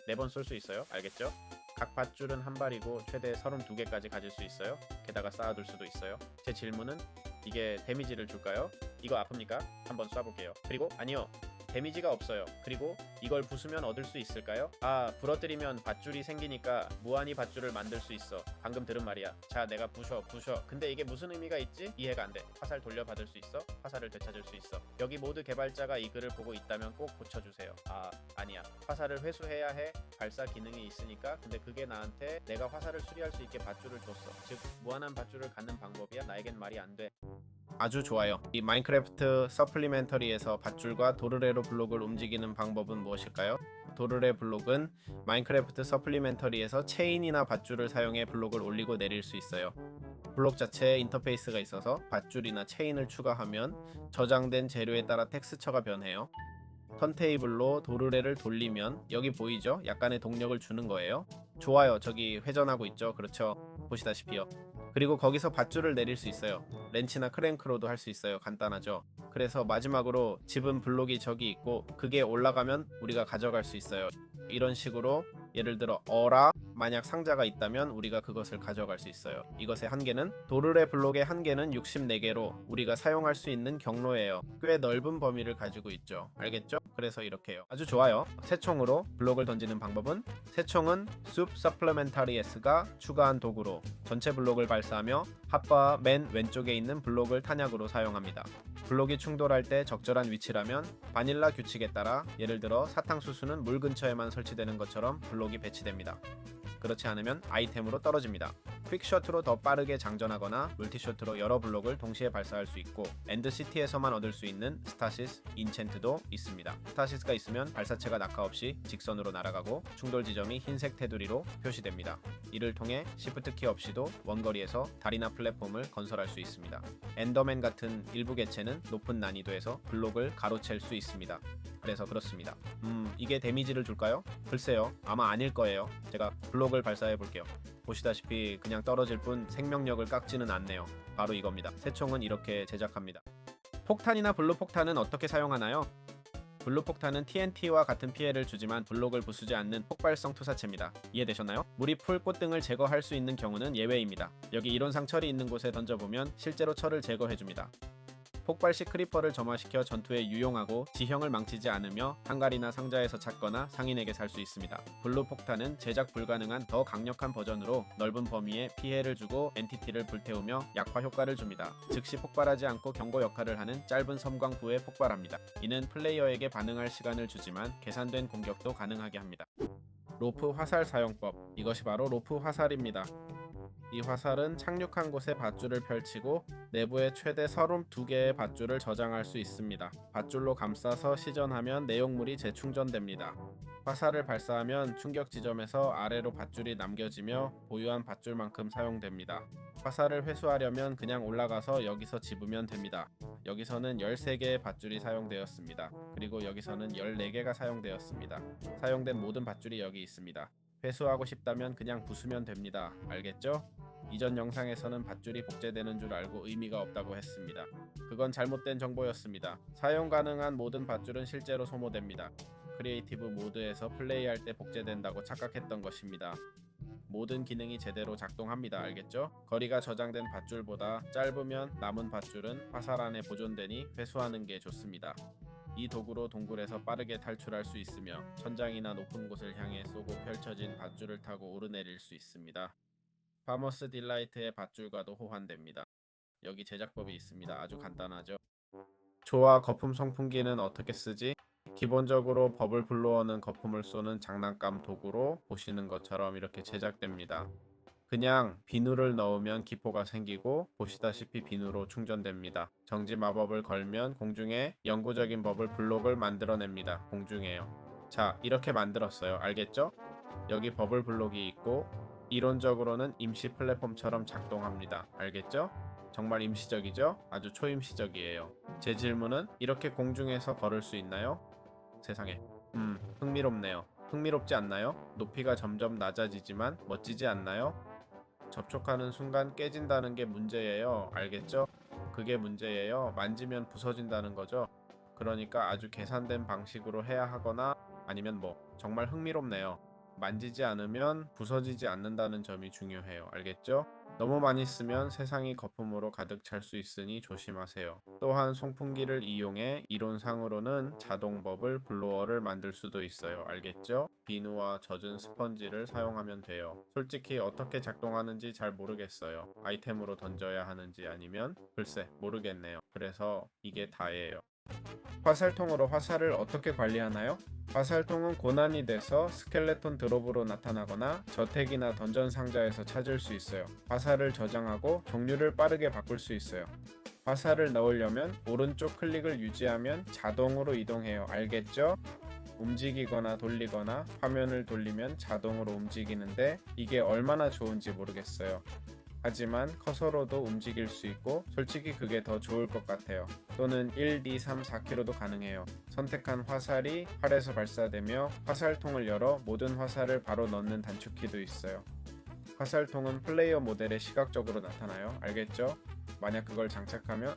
4번 쏠 수 있어요. 알겠죠? 각 밧줄은 한 발이고 최대 32개까지 가질 수 있어요. 게다가 쌓아둘 수도 있어요. 제 질문은 이게 데미지를 줄까요? 이거 아픕니까? 한번 쏴볼게요. 그리고 아니요. 데미지가 없어요. 그리고 이걸 부수면 얻을 수 있을까요? 부러뜨리면 밧줄이 생기니까 무한히 밧줄을 만들 수 있어. 방금 들은 말이야. 자, 내가 부셔. 근데 이게 무슨 의미가 있지? 이해가 안 돼. 화살 돌려받을 수 있어? 화살을 되찾을 수 있어. 여기 모드 개발자가 이 글을 보고 있다면 꼭 고쳐주세요. 아니야. 화살을 회수해야 해. 발사 기능이 있으니까. 근데 그게 나한테 내가 화살을 수리할 수 있게 밧줄을 줬어. 즉, 무한한 밧줄을 갖는 방법이야. 나에겐 말이 안 돼. 아주 좋아요. 이 마인크래프트 서플리멘터리에서 밧줄과 도르래로 블록을 움직이는 방법은 무엇일까요? 도르래 블록은 마인크래프트 서플리멘터리에서 체인이나 밧줄을 사용해 블록을 올리고 내릴 수 있어요. 블록 자체에 인터페이스가 있어서 밧줄이나 체인을 추가하면 저장된 재료에 따라 텍스처가 변해요. 턴테이블로 도르래를 돌리면 여기 보이죠? 약간의 동력을 주는 거예요. 좋아요. 저기 회전하고 있죠? 그렇죠? 보시다시피요. 그리고 거기서 밧줄을 내릴 수 있어요. 렌치나 크랭크로도 할 수 있어요. 간단하죠? 그래서 마지막으로 집은 블록이 저기 있고 그게 올라가면 우리가 가져갈 수 있어요. 이런 식으로 예를 들어 만약 상자가 있다면 우리가 그것을 가져갈 수 있어요. 이것의 한계는 도르래 블록의 한계는 64개로 우리가 사용할 수 있는 경로예요. 꽤 넓은 범위를 가지고 있죠. 알겠죠? 그래서 이렇게요. 아주 좋아요. 새총으로 블록을 던지는 방법은 새총은 숲 서플리멘타리에스가 추가한 도구로 전체 블록을 발사하며 핫바 맨 왼쪽에 있는 블록을 탄약으로 사용합니다. 블록이 충돌할 때 적절한 위치라면 바닐라 규칙에 따라 예를 들어 사탕수수는 물 근처에만 설치되는 것처럼 블록이 배치됩니다. 그렇지 않으면 아이템으로 떨어집니다. 퀵셔트로 더 빠르게 장전하거나 물티셔트로 여러 블록을 동시에 발사할 수 있고 엔드시티에서만 얻을 수 있는 스타시스 인챈트도 있습니다. 스타시스가 있으면 발사체가 낙하 없이 직선으로 날아가고 충돌 지점이 흰색 테두리로 표시됩니다. 이를 통해 시프트 키 없이도 원거리에서 다리나 플랫폼을 건설할 수 있습니다. 엔더맨 같은 일부 개체는 높은 난이도에서 블록을 가로챌 수 있습니다. 그래서 그렇습니다. 이게 데미지를 줄까요? 글쎄요. 아마 아닐 거예요. 제가 블록을 발사해 볼게요. 보시다시피 그냥 떨어질 뿐 생명력을 깎지는 않네요. 바로 이겁니다. 새총은 이렇게 제작합니다. 폭탄이나 블루 폭탄은 어떻게 사용하나요? 블루 폭탄은 TNT와 같은 피해를 주지만 블록을 부수지 않는 폭발성 투사체입니다. 이해되셨나요? 물이 풀 꽃등을 제거할 수 있는 경우는 예외입니다. 여기 이론상 철이 있는 곳에 던져보면 실제로 철을 제거해줍니다. 폭발 시 크리퍼를 점화시켜 전투에 유용하고 지형을 망치지 않으며 한갈이나 상자에서 찾거나 상인에게 살 수 있습니다. 블루 폭탄은 제작 불가능한 더 강력한 버전으로 넓은 범위에 피해를 주고 엔티티를 불태우며 약화 효과를 줍니다. 즉시 폭발하지 않고 경고 역할을 하는 짧은 섬광부에 폭발합니다. 이는 플레이어에게 반응할 시간을 주지만 계산된 공격도 가능하게 합니다. 로프 화살 사용법. 이것이 바로 로프 화살입니다. 이 화살은 착륙한 곳에 밧줄을 펼치고 내부에 최대 32개의 밧줄을 저장할 수 있습니다. 밧줄로 감싸서 시전하면 내용물이 재충전됩니다. 화살을 발사하면 충격 지점에서 아래로 밧줄이 남겨지며 보유한 밧줄만큼 사용됩니다. 화살을 회수하려면 그냥 올라가서 여기서 집으면 됩니다. 여기서는 13개의 밧줄이 사용되었습니다. 그리고 여기서는 14개가 사용되었습니다. 사용된 모든 밧줄이 여기 있습니다. 회수하고 싶다면 그냥 부수면 됩니다. 알겠죠? 이전 영상에서는 밧줄이 복제되는 줄 알고 의미가 없다고 했습니다. 그건 잘못된 정보였습니다. 사용 가능한 모든 밧줄은 실제로 소모됩니다. 크리에이티브 모드에서 플레이할 때 복제된다고 착각했던 것입니다. 모든 기능이 제대로 작동합니다. 알겠죠? 거리가 저장된 밧줄보다 짧으면 남은 밧줄은 화살 안에 보존되니 회수하는 게 좋습니다. 이 도구로 동굴에서 빠르게 탈출할 수 있으며 천장이나 높은 곳을 향해 쏘고 펼쳐진 밧줄을 타고 오르내릴 수 있습니다. 파머스 딜라이트의 밧줄과도 호환됩니다. 여기 제작법이 있습니다. 아주 간단하죠? 조화 거품 송풍기는 어떻게 쓰지? 기본적으로 버블 블로어는 거품을 쏘는 장난감 도구로 보시는 것처럼 이렇게 제작됩니다. 그냥 비누를 넣으면 기포가 생기고 보시다시피 비누로 충전됩니다. 정지 마법을 걸면 공중에 영구적인 버블 블록을 만들어냅니다. 공중에요. 자, 이렇게 만들었어요. 알겠죠? 여기 버블 블록이 있고 이론적으로는 임시 플랫폼처럼 작동합니다. 알겠죠? 정말 임시적이죠? 아주 초임시적이에요. 제 질문은 이렇게 공중에서 걸을 수 있나요? 세상에. 흥미롭네요. 흥미롭지 않나요? 높이가 점점 낮아지지만 멋지지 않나요? 접촉하는 순간 깨진다는 게 문제예요. 알겠죠? 그게 문제예요. 만지면 부서진다는 거죠. 그러니까 아주 계산된 방식으로 해야 하거나 아니면 정말 흥미롭네요. 만지지 않으면 부서지지 않는다는 점이 중요해요. 알겠죠? 너무 많이 쓰면 세상이 거품으로 가득 찰 수 있으니 조심하세요. 또한 송풍기를 이용해 이론상으로는 자동 버블 블로어를 만들 수도 있어요. 알겠죠? 비누와 젖은 스펀지를 사용하면 돼요. 솔직히 어떻게 작동하는지 잘 모르겠어요. 아이템으로 던져야 하는지 아니면 글쎄 모르겠네요. 그래서 이게 다예요. 화살통으로 화살을 어떻게 관리하나요? 화살통은 고난이 돼서 스켈레톤 드롭으로 나타나거나 저택이나 던전 상자에서 찾을 수 있어요. 화살을 저장하고 종류를 빠르게 바꿀 수 있어요. 화살을 넣으려면 오른쪽 클릭을 유지하면 자동으로 이동해요. 알겠죠? 움직이거나 돌리거나 화면을 돌리면 자동으로 움직이는데 이게 얼마나 좋은지 모르겠어요. 하지만 커서로도 움직일 수 있고 솔직히 그게 더 좋을 것 같아요. 또는 1, 2, 3, 4km도 가능해요. 선택한 화살이 활에서 발사되며 화살통을 열어 모든 화살을 바로 넣는 단축키도 있어요. 화살통은 플레이어 모델에 시각적으로 나타나요. 알겠죠? 만약 그걸 장착하면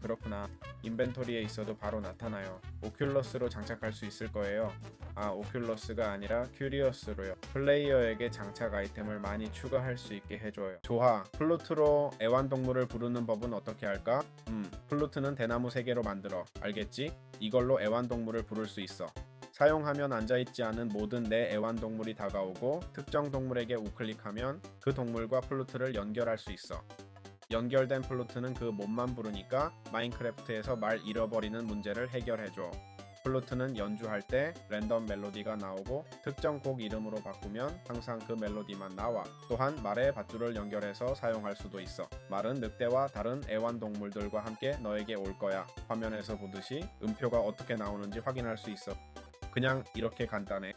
그렇구나. 인벤토리에 있어도 바로 나타나요. 오큘러스로 장착할 수 있을 거예요. 오큘러스가 아니라 큐리어스로요. 플레이어에게 장착 아이템을 많이 추가할 수 있게 해줘요. 좋아. 플루트로 애완동물을 부르는 법은 어떻게 할까? 플루트는 대나무 3개로 만들어. 알겠지? 이걸로 애완동물을 부를 수 있어. 사용하면 앉아있지 않은 모든 내 애완동물이 다가오고 특정 동물에게 우클릭하면 그 동물과 플루트를 연결할 수 있어. 연결된 플루트는 그 몸만 부르니까 마인크래프트에서 말 잃어버리는 문제를 해결해줘. 플루트는 연주할 때 랜덤 멜로디가 나오고 특정 곡 이름으로 바꾸면 항상 그 멜로디만 나와. 또한 말에 밧줄을 연결해서 사용할 수도 있어. 말은 늑대와 다른 애완동물들과 함께 너에게 올 거야. 화면에서 보듯이 음표가 어떻게 나오는지 확인할 수 있어. 그냥 이렇게 간단해.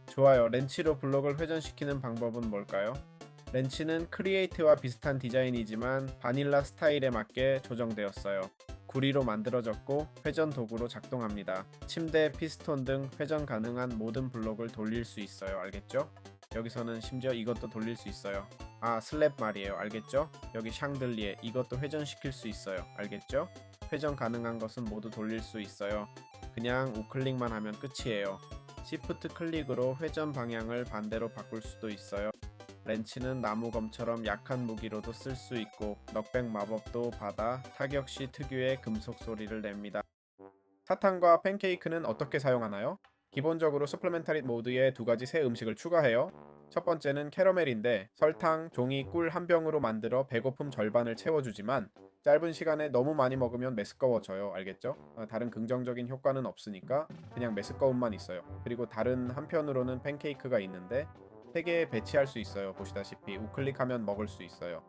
좋아요. 렌치로 블록을 회전시키는 방법은 뭘까요? 렌치는 크리에이트와 비슷한 디자인이지만 바닐라 스타일에 맞게 조정되었어요. 구리로 만들어졌고 회전 도구로 작동합니다. 침대, 피스톤 등 회전 가능한 모든 블록을 돌릴 수 있어요. 알겠죠? 여기서는 심지어 이것도 돌릴 수 있어요. 슬랩 말이에요. 알겠죠? 여기 샹들리에 이것도 회전시킬 수 있어요. 알겠죠? 회전 가능한 것은 모두 돌릴 수 있어요. 그냥 우클릭만 하면 끝이에요. 시프트 클릭으로 회전 방향을 반대로 바꿀 수도 있어요. 렌치는 나무검처럼 약한 무기로도 쓸 수 있고 넉백 마법도 받아 타격 시 특유의 금속 소리를 냅니다. 사탕과 팬케이크는 어떻게 사용하나요? 기본적으로 서플리멘터리 모드에 2가지 새 음식을 추가해요. 첫 번째는 캐러멜인데 설탕, 종이, 꿀 한 병으로 만들어 배고픔 절반을 채워주지만 짧은 시간에 너무 많이 먹으면 메스꺼워져요. 알겠죠? 다른 긍정적인 효과는 없으니까 그냥 메스꺼움만 있어요. 그리고 다른 한편으로는 팬케이크가 있는데 3개 배치할 수 있어요. 보시다시피 우클릭하면 먹을 수 있어요.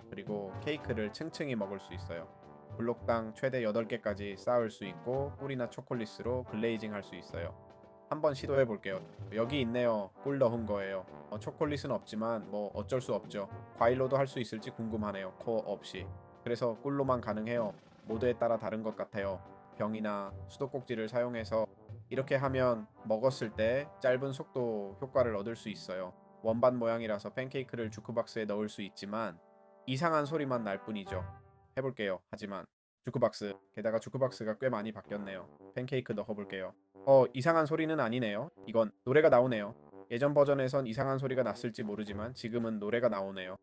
그리고 케이크를 층층이 먹을 수 있어요. 블록당 최대 8개까지 쌓을 수 있고 꿀이나 초콜릿으로 글레이징 할 수 있어요. 한번 시도해 볼게요. 여기 있네요. 꿀 넣은 거예요. 초콜릿은 없지만 뭐 어쩔 수 없죠. 과일로도 할 수 있을지 궁금하네요. 코어 없이. 그래서 꿀로만 가능해요. 모드에 따라 다른 것 같아요. 병이나 수도꼭지를 사용해서 이렇게 하면 먹었을 때 짧은 속도 효과를 얻을 수 있어요. 원반 모양이라서 팬케이크를 주크박스에 넣을 수 있지만 이상한 소리만 날 뿐이죠. 해볼게요. 하지만 주크박스, 게다가 주크박스가 꽤 많이 바뀌었네요. 팬케이크 넣어볼게요. 이상한 소리는 아니네요. 이건 노래가 나오네요. 예전 버전에선 이상한 소리가 났을지 모르지만 지금은 노래가 나오네요.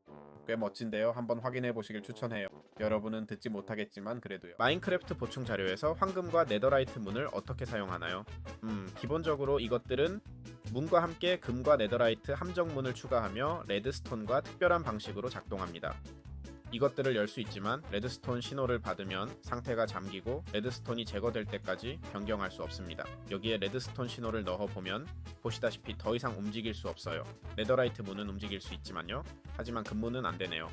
꽤 멋진데요. 한번 확인해 보시길 추천해요. 여러분은 듣지 못하겠지만 그래도요. 마인크래프트 보충 자료에서 황금과 네더라이트 문을 어떻게 사용하나요? 기본적으로 이것들은 문과 함께 금과 네더라이트 함정문을 추가하며 레드스톤과 특별한 방식으로 작동합니다. 이것들을 열 수 있지만 레드스톤 신호를 받으면 상태가 잠기고 레드스톤이 제거될 때까지 변경할 수 없습니다. 여기에 레드스톤 신호를 넣어보면 보시다시피 더 이상 움직일 수 없어요. 네더라이트 문은 움직일 수 있지만요. 하지만 금문은 안되네요.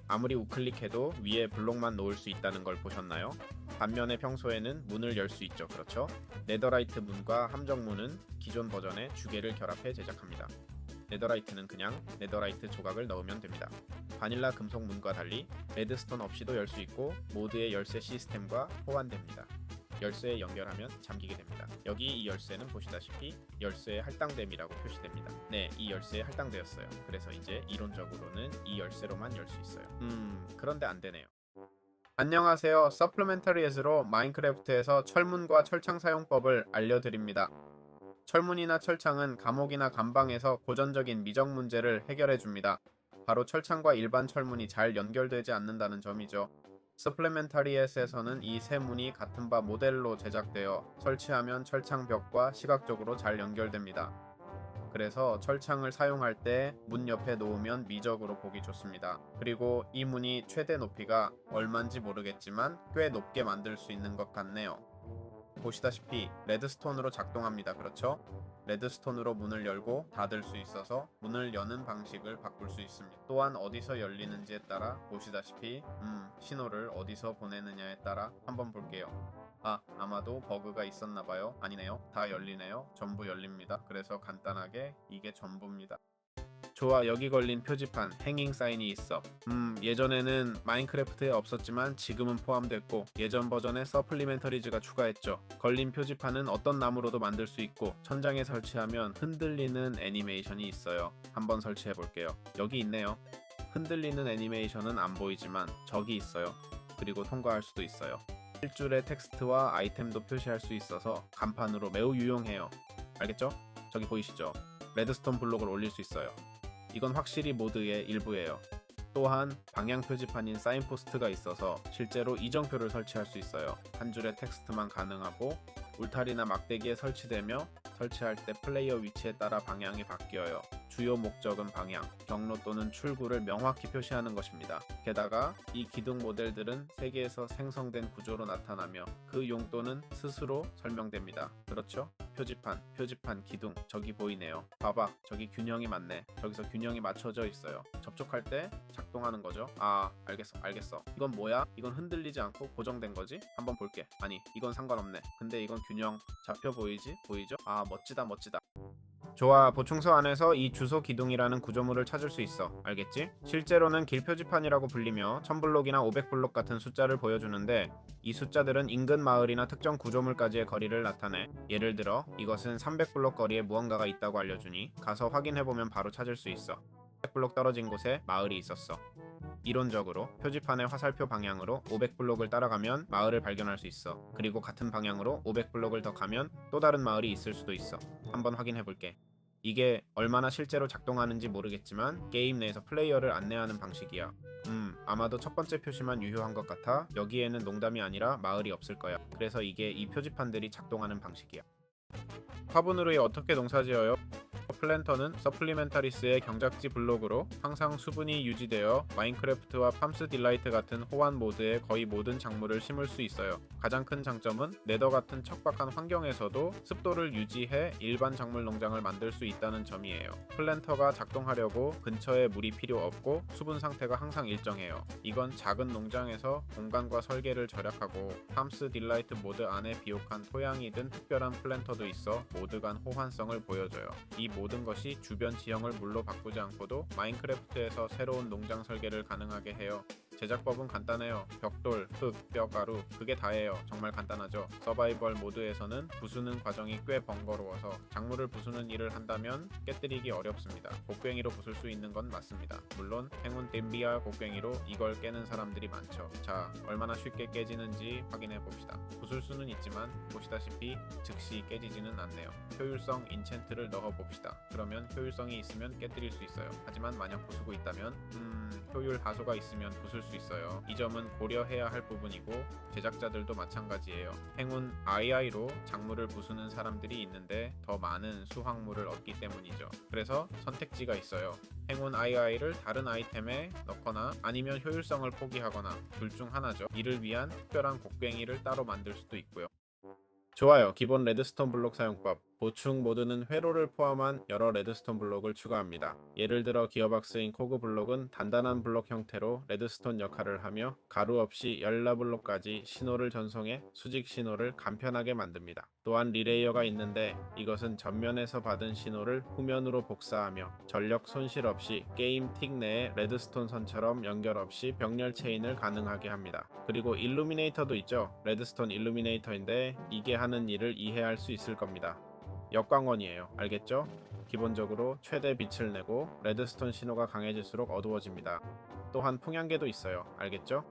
아무리 우클릭해도 위에 블록만 놓을 수 있다는 걸 보셨나요? 반면에 평소에는 문을 열 수 있죠. 그렇죠? 네더라이트 문과 함정 문은 기존 버전의 주개를 결합해 제작합니다. 네더라이트는 그냥 네더라이트 조각을 넣으면 됩니다. 바닐라 금속 문과 달리 레드스톤 없이도 열 수 있고 모드의 열쇠 시스템과 호환됩니다. 열쇠에 연결하면 잠기게 됩니다. 여기 이 열쇠는 보시다시피 열쇠의 할당됨이라고 표시됩니다. 네, 이 열쇠에 할당되었어요. 그래서 이제 이론적으로는 이 열쇠로만 열 수 있어요. 그런데 안 되네요. 안녕하세요. 서플리멘터리에스로 마인크래프트에서 철문과 철창 사용법을 알려드립니다. 철문이나 철창은 감옥이나 감방에서 고전적인 미적 문제를 해결해줍니다. 바로 철창과 일반 철문이 잘 연결되지 않는다는 점이죠. 서플리멘터리에스에서는 이 세 문이 같은 바 모델로 제작되어 설치하면 철창 벽과 시각적으로 잘 연결됩니다. 그래서 철창을 사용할 때 문 옆에 놓으면 미적으로 보기 좋습니다. 그리고 이 문이 최대 높이가 얼마인지 모르겠지만 꽤 높게 만들 수 있는 것 같네요. 보시다시피 레드스톤으로 작동합니다. 그렇죠? 레드스톤으로 문을 열고 닫을 수 있어서 문을 여는 방식을 바꿀 수 있습니다. 또한 어디서 열리는지에 따라 보시다시피 신호를 어디서 보내느냐에 따라 한번 볼게요. 아마도 버그가 있었나봐요. 아니네요. 다 열리네요. 전부 열립니다. 그래서 간단하게 이게 전부입니다. 좋아, 여기 걸린 표지판 행잉 사인이 있어. 예전에는 마인크래프트에 없었지만 지금은 포함됐고 예전 버전에 서플리멘터리즈가 추가했죠. 걸린 표지판은 어떤 나무로도 만들 수 있고 천장에 설치하면 흔들리는 애니메이션이 있어요. 한번 설치해 볼게요. 여기 있네요. 흔들리는 애니메이션은 안 보이지만 저기 있어요. 그리고 통과할 수도 있어요. 1줄의 텍스트와 아이템도 표시할 수 있어서 간판으로 매우 유용해요. 알겠죠? 저기 보이시죠? 레드스톤 블록을 올릴 수 있어요. 이건 확실히 모드의 일부예요. 또한 방향 표지판인 사인포스트가 있어서 실제로 이정표를 설치할 수 있어요. 한 줄의 텍스트만 가능하고 울타리나 막대기에 설치되며 설치할 때 플레이어 위치에 따라 방향이 바뀌어요. 주요 목적은 방향, 경로 또는 출구를 명확히 표시하는 것입니다. 게다가 이 기둥 모델들은 세계에서 생성된 구조로 나타나며 그 용도는 스스로 설명됩니다. 그렇죠? 표지판, 기둥, 저기 보이네요. 봐봐, 저기 균형이 맞네. 저기서 균형이 맞춰져 있어요. 접촉할 때 작동하는 거죠. 알겠어. 이건 뭐야? 이건 흔들리지 않고 고정된 거지? 한번 볼게. 아니, 이건 상관없네. 근데 이건 균형 잡혀 보이지? 보이죠? 멋지다. 좋아, 보충서 안에서 이 주소 기둥이라는 구조물을 찾을 수 있어. 알겠지? 실제로는 길 표지판이라고 불리며 1000블록이나 500블록 같은 숫자를 보여주는데 이 숫자들은 인근 마을이나 특정 구조물까지의 거리를 나타내. 예를 들어 이것은 300블록 거리에 무언가가 있다고 알려주니 가서 확인해보면 바로 찾을 수 있어. 100블록 떨어진 곳에 마을이 있었어. 이론적으로 표지판의 화살표 방향으로 500블록을 따라가면 마을을 발견할 수 있어. 그리고 같은 방향으로 500블록을 더 가면 또 다른 마을이 있을 수도 있어. 한번 확인해볼게. 이게 얼마나 실제로 작동하는지 모르겠지만 게임 내에서 플레이어를 안내하는 방식이야. 아마도 첫 번째 표시만 유효한 것 같아. 여기에는 농담이 아니라 마을이 없을 거야. 그래서 이게 이 표지판들이 작동하는 방식이야. 화분으로 어떻게 농사지어요? 플랜터는 서플리멘타리스의 경작지 블록으로 항상 수분이 유지되어 마인크래프트와 팜스 딜라이트 같은 호환 모드의 거의 모든 작물을 심을 수 있어요. 가장 큰 장점은 네더 같은 척박한 환경에서도 습도를 유지해 일반 작물 농장을 만들 수 있다는 점이에요. 플랜터가 작동하려고 근처에 물이 필요 없고 수분 상태가 항상 일정해요. 이건 작은 농장에서 공간과 설계를 절약하고 팜스 딜라이트 모드 안에 비옥한 토양이 든 특별한 플랜터도 있어 모드 간 호환성을 보여줘요. 이 모든 것이 주변 지형을 물로 바꾸지 않고도 마인크래프트에서 새로운 농장 설계를 가능하게 해요. 제작법은 간단해요. 벽돌, 흙, 뼈, 가루 그게 다예요. 정말 간단하죠. 서바이벌 모드에서는 부수는 과정이 꽤 번거로워서 작물을 부수는 일을 한다면 깨뜨리기 어렵습니다. 곡괭이로 부술 수 있는 건 맞습니다. 물론 행운 댐비아 곡괭이로 이걸 깨는 사람들이 많죠. 자, 얼마나 쉽게 깨지는지 확인해 봅시다. 부술 수는 있지만 보시다시피 즉시 깨지지는 않네요. 효율성 인챈트를 넣어 봅시다. 그러면 효율성이 있으면 깨뜨릴 수 있어요. 하지만 만약 부수고 있다면 효율 하소가 있으면 부술 수 있어요. 이 점은 고려해야 할 부분이고 제작자들도 마찬가지예요. 행운 II로 작물을 부수는 사람들이 있는데 더 많은 수확물을 얻기 때문이죠. 그래서 선택지가 있어요. 행운 II를 다른 아이템에 넣거나 아니면 효율성을 포기하거나 둘 중 하나죠. 이를 위한 특별한 곡괭이를 따로 만들 수도 있고요. 좋아요. 기본 레드스톤 블록 사용법. 보충 모드는 회로를 포함한 여러 레드스톤 블록을 추가합니다. 예를 들어 기어박스인 코그 블록은 단단한 블록 형태로 레드스톤 역할을 하며 가루 없이 열라 블록까지 신호를 전송해 수직 신호를 간편하게 만듭니다. 또한 리레이어가 있는데 이것은 전면에서 받은 신호를 후면으로 복사하며 전력 손실 없이 게임 틱 내에 레드스톤 선처럼 연결 없이 병렬 체인을 가능하게 합니다. 그리고 일루미네이터도 있죠. 레드스톤 일루미네이터인데 이게 하는 일을 이해할 수 있을 겁니다. 역광원이에요. 알겠죠? 기본적으로 최대 빛을 내고 레드스톤 신호가 강해질수록 어두워집니다. 또한 풍향계도 있어요. 알겠죠?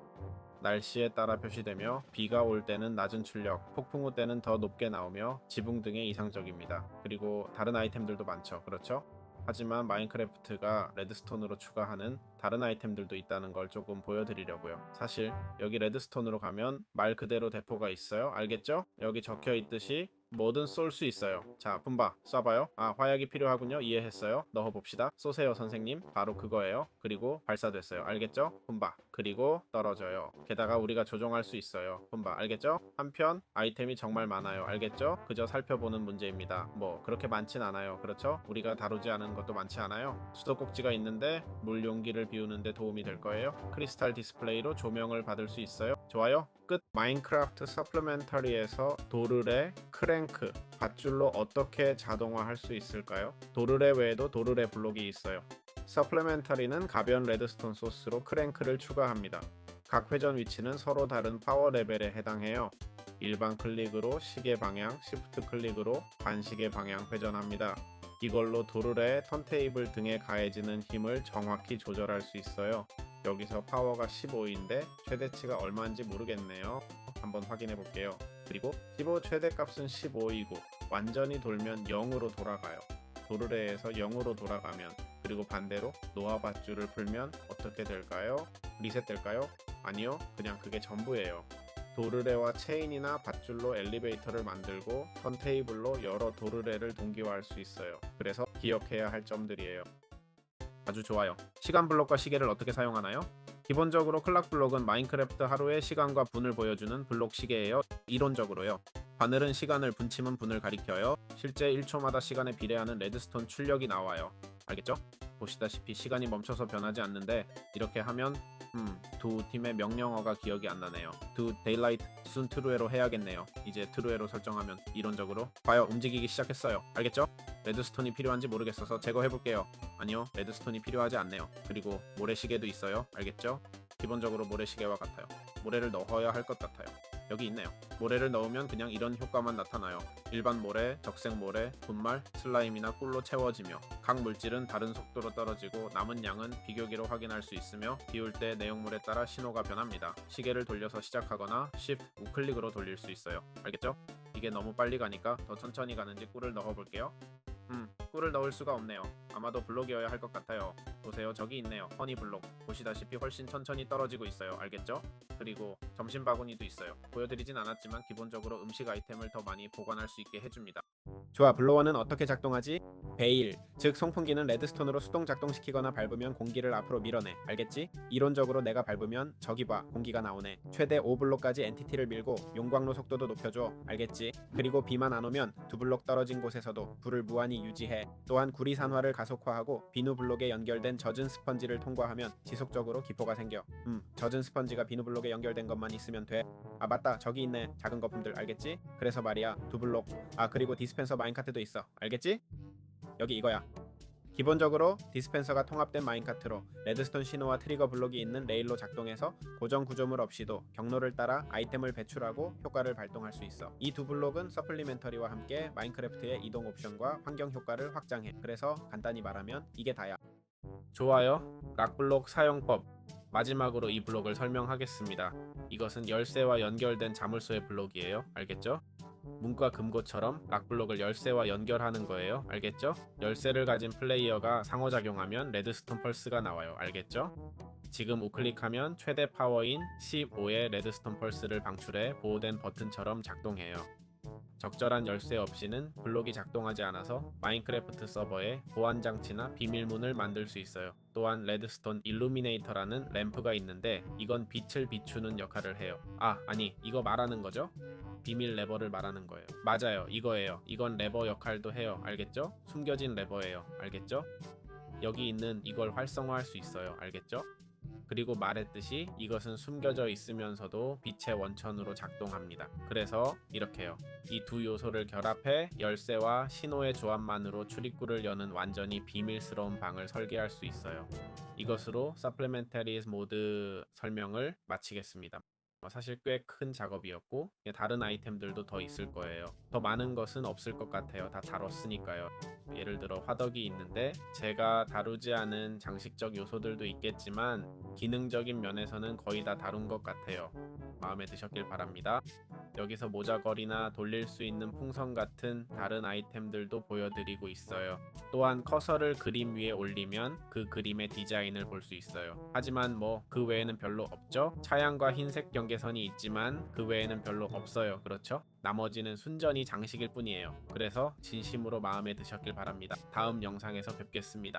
날씨에 따라 표시되며 비가 올 때는 낮은 출력, 폭풍 후 때는 더 높게 나오며 지붕 등에 이상적입니다. 그리고 다른 아이템들도 많죠. 그렇죠? 하지만 마인크래프트가 레드스톤으로 추가하는 다른 아이템들도 있다는 걸 조금 보여드리려고요. 사실 여기 레드스톤으로 가면 말 그대로 대포가 있어요. 알겠죠? 여기 적혀 있듯이 뭐든 쏠 수 있어요. 자, 품바 쏴봐요. 아, 화약이 필요하군요. 이해했어요. 넣어봅시다. 쏘세요 선생님. 바로 그거예요. 그리고 발사됐어요. 알겠죠? 품바. 그리고 떨어져요. 게다가 우리가 조종할 수 있어요. 품바. 알겠죠? 한편 아이템이 정말 많아요. 알겠죠? 그저 살펴보는 문제입니다. 뭐 그렇게 많진 않아요. 그렇죠? 우리가 다루지 않은 것도 많지 않아요. 수도꼭지가 있는데 물 용기를 비우는데 도움이 될 거예요. 크리스탈 디스플레이로 조명을 받을 수 있어요. 좋아요. 끝. 마인크래프트 서플리멘터리에서 도르래, 크랭크, 밧줄로 어떻게 자동화할 수 있을까요? 도르래 외에도 도르래 블록이 있어요. 서플리멘터리는 가변 레드스톤 소스로 크랭크를 추가합니다. 각 회전 위치는 서로 다른 파워 레벨에 해당해요. 일반 클릭으로 시계 방향, 시프트 클릭으로 반시계 방향 회전합니다. 이걸로 도르래, 턴테이블 등에 가해지는 힘을 정확히 조절할 수 있어요. 여기서 파워가 15인데 최대치가 얼마인지 모르겠네요. 한번 확인해 볼게요. 그리고 15 최대값은 15이고 완전히 돌면 0으로 돌아가요. 도르래에서 0으로 돌아가면 그리고 반대로 노아 밧줄을 풀면 어떻게 될까요? 리셋될까요? 아니요. 그냥 그게 전부예요. 도르래와 체인이나 밧줄로 엘리베이터를 만들고 턴테이블로 여러 도르래를 동기화할 수 있어요. 그래서 기억해야 할 점들이에요. 아주 좋아요. 시간 블록과 시계를 어떻게 사용하나요? 기본적으로 클락 블록은 마인크래프트 하루의 시간과 분을 보여주는 블록 시계예요. 이론적으로요. 바늘은 시간을, 분침은 분을 가리켜요. 실제 1초마다 시간에 비례하는 레드스톤 출력이 나와요. 알겠죠? 보시다시피 시간이 멈춰서 변하지 않는데 이렇게 하면 두 팀의 명령어가 기억이 안 나네요. Do daylight soon true로 해야겠네요. 이제 true로 설정하면 이론적으로 봐요. 움직이기 시작했어요. 알겠죠? 레드스톤이 필요한지 모르겠어서 제거해볼게요. 아니요, 레드스톤이 필요하지 않네요. 그리고 모래시계도 있어요. 알겠죠? 기본적으로 모래시계와 같아요. 모래를 넣어야 할 것 같아요. 여기 있네요. 모래를 넣으면 그냥 이런 효과만 나타나요. 일반 모래, 적색 모래, 분말, 슬라임이나 꿀로 채워지며 각 물질은 다른 속도로 떨어지고 남은 양은 비교기로 확인할 수 있으며 비울 때 내용물에 따라 신호가 변합니다. 시계를 돌려서 시작하거나 Shift 우클릭으로 돌릴 수 있어요. 알겠죠? 이게 너무 빨리 가니까 더 천천히 가는지 꿀을 넣어볼게요. 꿀을 넣을 수가 없네요. 아마도 블록이어야 할 것 같아요. 보세요, 저기 있네요. 허니 블록. 보시다시피 훨씬 천천히 떨어지고 있어요. 알겠죠? 그리고 점심 바구니도 있어요. 보여드리진 않았지만 기본적으로 음식 아이템을 더 많이 보관할 수 있게 해줍니다. 좋아, 블로워는 어떻게 작동하지? 베일, 즉 송풍기는 레드스톤으로 수동 작동시키거나 밟으면 공기를 앞으로 밀어내. 알겠지? 이론적으로 내가 밟으면 저기 봐, 공기가 나오네. 최대 5블록까지 엔티티를 밀고 용광로 속도도 높여줘. 알겠지? 그리고 비만 안 오면 2블록 떨어진 곳에서도 불을 무한히 유지해. 또한 구리산화를 가속화하고 비누 블록에 연결된 젖은 스펀지를 통과하면 지속적으로 기포가 생겨. 젖은 스펀지가 비누 블록에 연결된 것만 있으면 돼. 아 맞다, 저기 있네. 작은 거품들. 알겠지? 그래서 말이야, 2블록. 아 그리고 디스펜서 마인카트도 있어. 알겠지? 여기 이거야. 기본적으로 디스펜서가 통합된 마인카트로 레드스톤 신호와 트리거 블록이 있는 레일로 작동해서 고정 구조물 없이도 경로를 따라 아이템을 배출하고 효과를 발동할 수 있어. 이 2블록은 서플리멘터리와 함께 마인크래프트의 이동 옵션과 환경 효과를 확장해. 그래서 간단히 말하면 이게 다야. 좋아요. 락블록 사용법. 마지막으로 이 블록을 설명하겠습니다. 이것은 열쇠와 연결된 자물쇠의 블록이에요. 알겠죠? 문과 금고처럼 락블록을 열쇠와 연결하는 거예요. 알겠죠? 열쇠를 가진 플레이어가 상호작용하면 레드스톤 펄스가 나와요. 알겠죠? 지금 우클릭하면 최대 파워인 15의 레드스톤 펄스를 방출해 보호된 버튼처럼 작동해요. 적절한 열쇠 없이는 블록이 작동하지 않아서 마인크래프트 서버에 보안 장치나 비밀문을 만들 수 있어요. 또한 레드스톤 일루미네이터라는 램프가 있는데 이건 빛을 비추는 역할을 해요. 아니 이거 말하는 거죠? 비밀 레버를 말하는 거예요. 맞아요, 이거예요. 이건 레버 역할도 해요. 알겠죠? 숨겨진 레버예요. 알겠죠? 여기 있는 이걸 활성화할 수 있어요. 알겠죠? 그리고 말했듯이 이것은 숨겨져 있으면서도 빛의 원천으로 작동합니다. 그래서 이렇게요. 이 두 요소를 결합해 열쇠와 신호의 조합만으로 출입구를 여는 완전히 비밀스러운 방을 설계할 수 있어요. 이것으로 Supplementaries 모드 설명을 마치겠습니다. 사실 꽤 큰 작업이었고 다른 아이템들도 더 있을 거예요. 더 많은 것은 없을 것 같아요. 다 다뤘으니까요. 예를 들어 화덕이 있는데 제가 다루지 않은 장식적 요소들도 있겠지만 기능적인 면에서는 거의 다 다룬 것 같아요. 마음에 드셨길 바랍니다. 여기서 모자걸이나 돌릴 수 있는 풍선 같은 다른 아이템들도 보여드리고 있어요. 또한 커서를 그림 위에 올리면 그 그림의 디자인을 볼 수 있어요. 하지만 그 외에는 별로 없죠? 차양과 흰색 경계선이 있지만 그 외에는 별로 없어요. 그렇죠? 나머지는 순전히 장식일 뿐이에요. 그래서 진심으로 마음에 드셨길 바랍니다. 다음 영상에서 뵙겠습니다.